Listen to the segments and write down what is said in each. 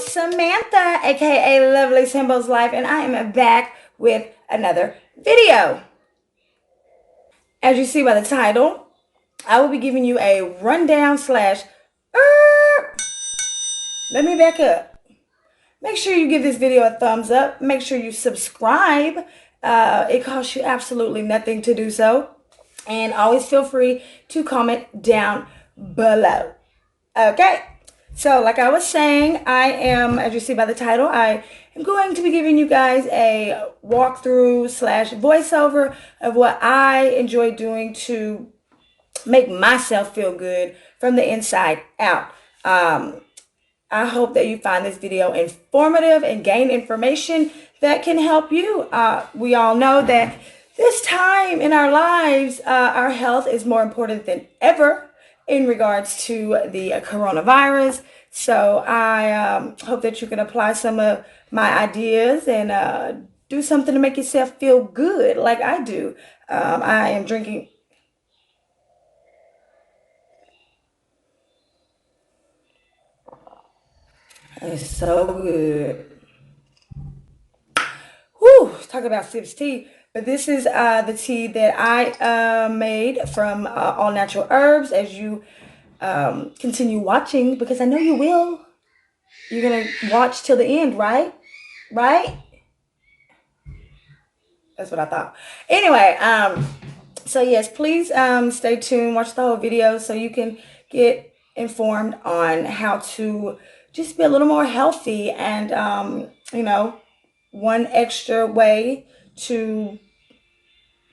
Samantha, aka Lovelysambos Life, and I am back with another video. As you see by the title, I will be giving you a rundown slash. Let me back up. Make sure you give this video a thumbs up. Make sure you subscribe. It costs you absolutely nothing to do so. And always feel free to comment down below. Okay. So like I was saying, I am, as you see by the title, I am going to be giving you guys a walkthrough slash voiceover of what I enjoy doing to make myself feel good from the inside out. I hope that you find this video informative and gain information that can help you. We all know that this time in our lives, our health is more important than ever in regards to the coronavirus. So I hope that you can apply some of my ideas and do something to make yourself feel good like I do. I am drinking. It's so good. Whew, talk about sips tea. But this is the tea that I made from all natural herbs. As you continue watching, because I know you will. You're going to watch till the end, right? Right? That's what I thought. Anyway, so yes, please stay tuned. Watch the whole video so you can get informed on how to just be a little more healthy and, one extra way to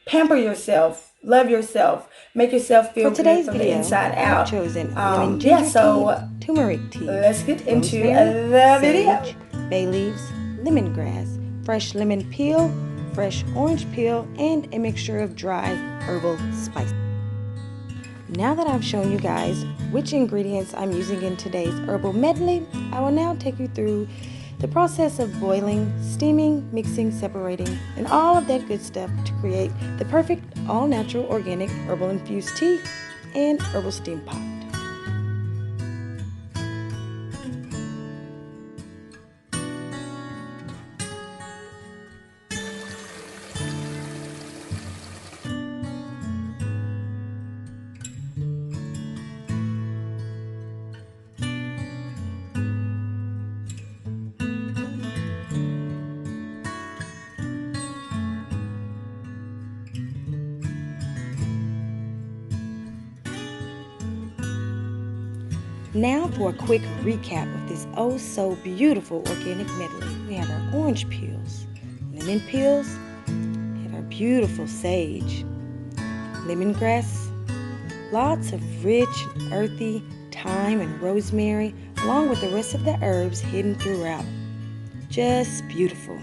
pamper yourself, love yourself, make yourself feel good from the inside out. I've chosen lemon ginger tea, turmeric tea, let's get into the video. Sage, bay leaves, lemongrass, fresh lemon peel, fresh orange peel, and a mixture of dry herbal spices. Now that I've shown you guys which ingredients I'm using in today's herbal medley, I will now take you through the process of boiling, steaming, mixing, separating, and all of that good stuff to create the perfect all-natural organic herbal infused tea and herbal steam pot. Now for a quick recap of this oh so beautiful organic medley. We have our orange peels, lemon peels, we have our beautiful sage, lemongrass, lots of rich and earthy thyme and rosemary, along with the rest of the herbs hidden throughout. Just beautiful.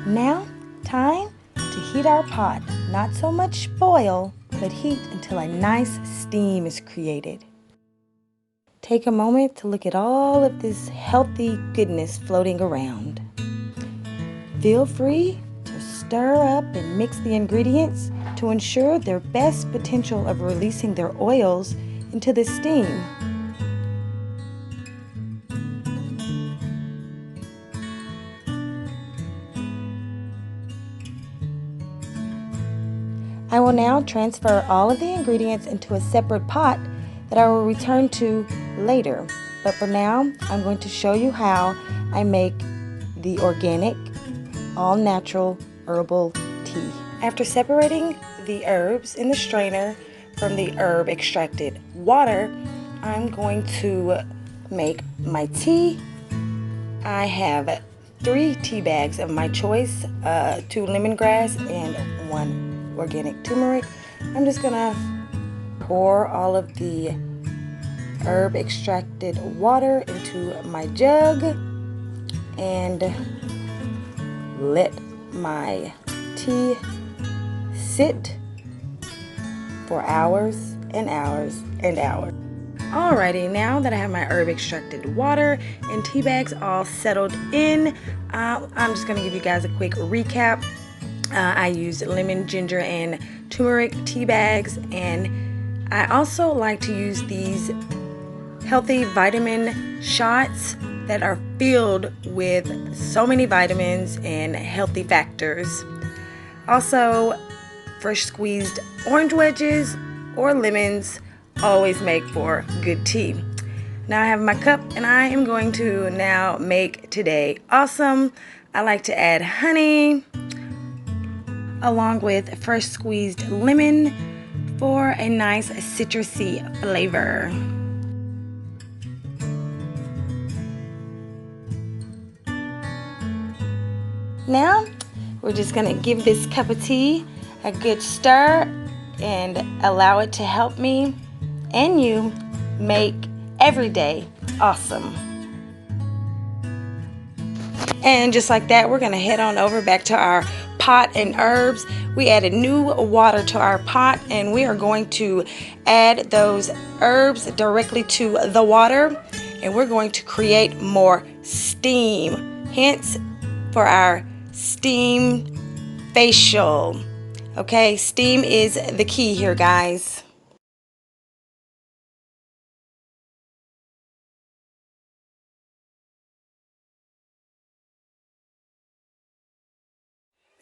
Now, time to heat our pot. Not so much boil, but heat until a nice steam is created. Take a moment to look at all of this healthy goodness floating around. Feel free to stir up and mix the ingredients to ensure their best potential of releasing their oils into the steam. I will now transfer all of the ingredients into a separate pot that I will return to later. But for now, I'm going to show you how I make the organic, all-natural herbal tea. After separating the herbs in the strainer from the herb extracted water, I'm going to make my tea. I have 3 tea bags of my choice, 2 lemongrass and 1 organic turmeric. I'm just gonna pour all of the herb extracted water into my jug and let my tea sit for hours and hours and hours. Alrighty, now that I have my herb extracted water and tea bags all settled in, I'm just going to give you guys a quick recap. I used lemon, ginger, and turmeric tea bags, and I also like to use these healthy vitamin shots that are filled with so many vitamins and healthy factors. Also, fresh squeezed orange wedges or lemons always make for good tea. Now I have my cup and I am going to now make today awesome. I like to add honey along with fresh squeezed lemon for a nice citrusy flavor. Now we're just going to give this cup of tea a good stir and allow it to help me and you make every day awesome. And just like that, we're going to head on over back to our pot and herbs. We added new water to our pot, and we are going to add those herbs directly to the water, and we're going to create more steam. Hence, for our steam facial. Okay, steam is the key here, guys.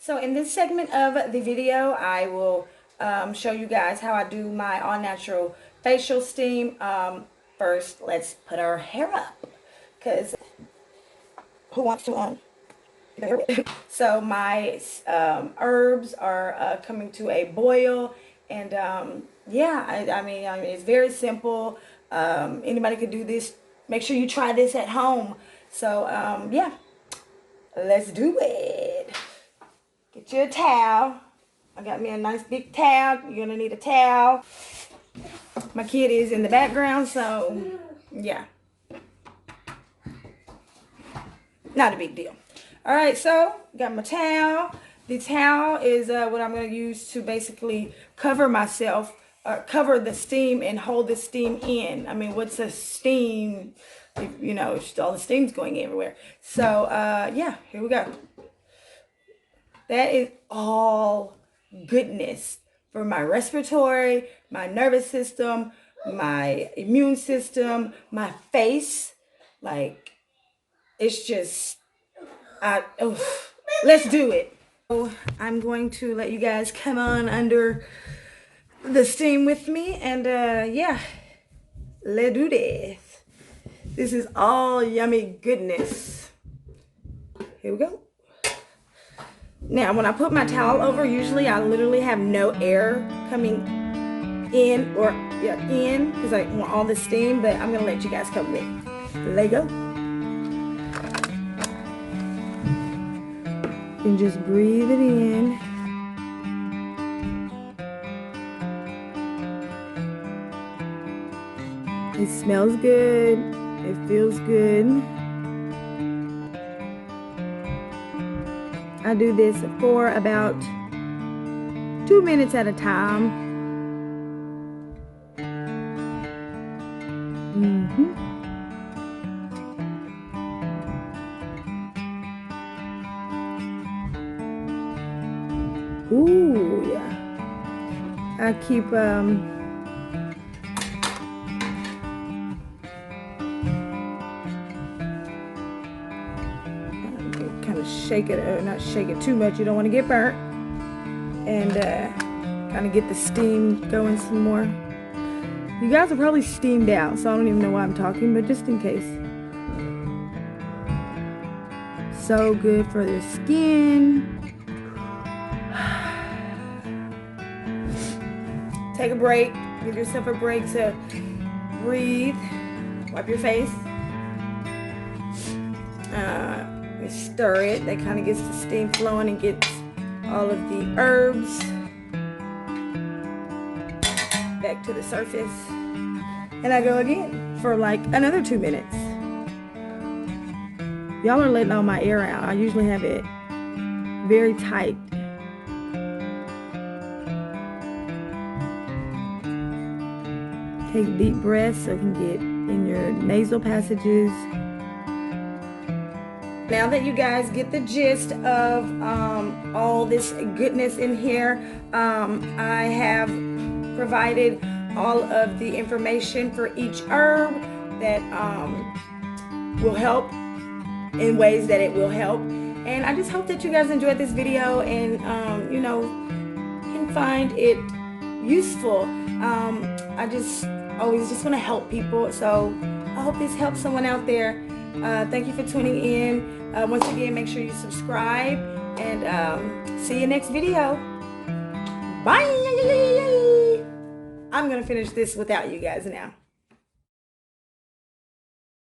So in this segment of the video, I will show you guys how I do my all-natural facial steam. First, let's put our hair up, because who wants to So my herbs are coming to a boil, and yeah, I mean it's very simple. Anybody could do this. Make sure you try this at home. So yeah, let's do it. Get you a towel. I got me a nice big towel. You're gonna need a towel. My kid is in the background, so yeah, not a big deal. All right, so got my towel. The towel is what I'm going to use to basically cover myself, cover the steam and hold the steam in. I mean, what's a steam? You know, all the steam's going everywhere. So yeah, here we go. That is all goodness for my respiratory, my nervous system, my immune system, my face. Like, it's just, let's do it. So I'm going to let you guys come on under the steam with me, and yeah, let's do this. This is all yummy goodness. Here we go. Now, when I put my towel over, usually I literally have no air coming in or in, because I want all the steam, but I'm gonna let you guys come with. Let go. And just breathe it in. It smells good. It feels good. I do this for about 2 minutes at a time. Ooh, yeah. I keep kind of shake it, or not shake it too much. You don't want to get burnt, and kind of get the steam going some more. You guys are probably steamed out, so I don't even know why I'm talking, but just in case. So good for the skin. Take a break. Give yourself a break to breathe. Wipe your face. Stir it. That kind of gets the steam flowing and gets all of the herbs back to the surface. And I go again for like another 2 minutes. Y'all are letting all my air out. I usually have it very tight. Take deep breaths so it can get in your nasal passages. Now that you guys get the gist of all this goodness in here, I have provided all of the information for each herb that will help in ways that it will help. And I just hope that you guys enjoyed this video and, you know, can find it useful. I just always just want to help people. So I hope this helps someone out there. Thank you for tuning in. Once again, make sure you subscribe and see you next video. Bye. I'm going to finish this without you guys now.